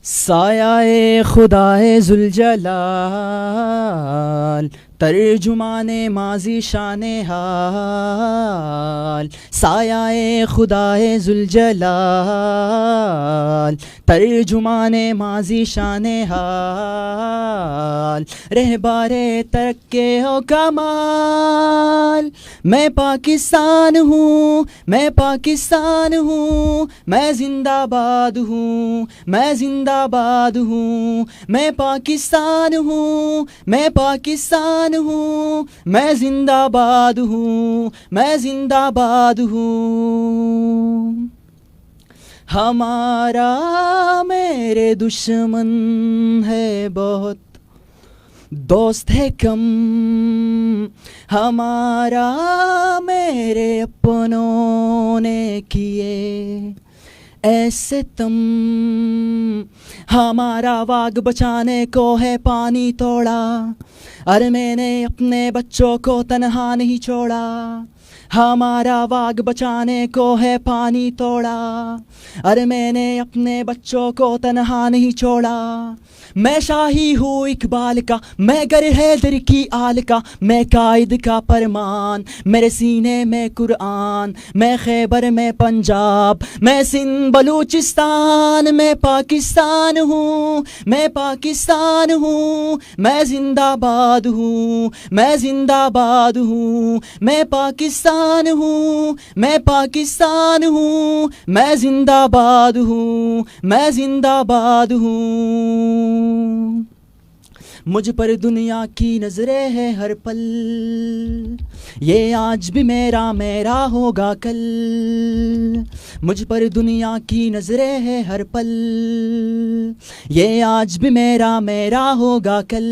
سایہ خدائے ذوالجلال، ترجمان ماضی شان حال. سایہ خدائے ذوالجلال، ترجمان ماضی شان حال. رہبر ترقی و کمال، میں پاکستان ہوں، میں پاکستان ہوں، میں زندہ باد ہوں، میں زندہ باد ہوں. میں پاکستان ہوں، میں پاکستان ہوں، میں زندہ باد ہوں، میں زندہ باد ہوں. ہمارا میرے دشمن ہے بہت، دوست ہے کم. ہمارا میرے اپنوں نے کیے ایسے تم. ہمارا واگ بچانے کو ہے پانی توڑا، اور میں نے اپنے بچوں کو تنہا نہیں چھوڑا. ہمارا واگ بچانے کو ہے پانی توڑا، اور میں نے اپنے بچوں کو تنہا نہیں چھوڑا. میں شاہی ہوں اقبال کا، میں گر حیدر کی آل کا، میں قائد کا فرمان، میرے سینے میں قرآن. میں خیبر میں پنجاب، میں سندھ بلوچستان، میں پاکستان ہوں، میں پاکستان ہوں، میں زندہ باد ہوں، میں زندہ باد ہوں. میں پاکستان ہوں، میں پاکستان ہوں، میں زندہ باد ہوں، میں زندہ باد ہوں. مجھ پر دنیا کی نظریں ہے ہر پل، یہ آج بھی میرا میرا ہوگا کل. مجھ پر دنیا کی نظریں ہے ہر پل، یہ آج بھی میرا میرا ہوگا کل.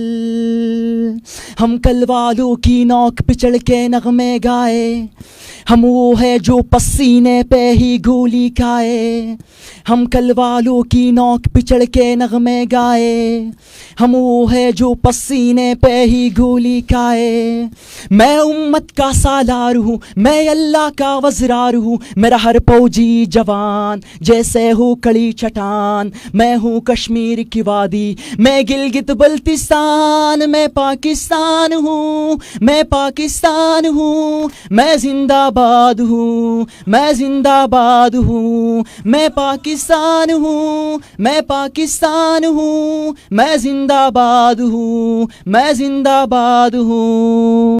ہم کل والوں کی نوک پہ چڑھ کے نغمے گائے، ہم وہ ہے جو پسینے پہ ہی گولی کھائے. ہم کل والوں کی نوک پہ چڑھ کے نغمے گائے، ہم وہ ہے جو پسینے پہ ہی گولی کھائے. میں امت کا سالار ہوں، میں اللہ کا وزرار ہوں. میرا ہر فوجی جوان جیسے ہو کڑی چٹان. میں ہوں کشمیر کی وادی، میں گلگت بلتستان. میں پاکستان ہوں، میں پاکستان ہوں، میں زندہ باد ہوں، میں زندہ باد ہوں. میں پاکستان ہوں، میں پاکستان ہوں، میں زندہ باد ہوں، میں زندہ باد ہوں.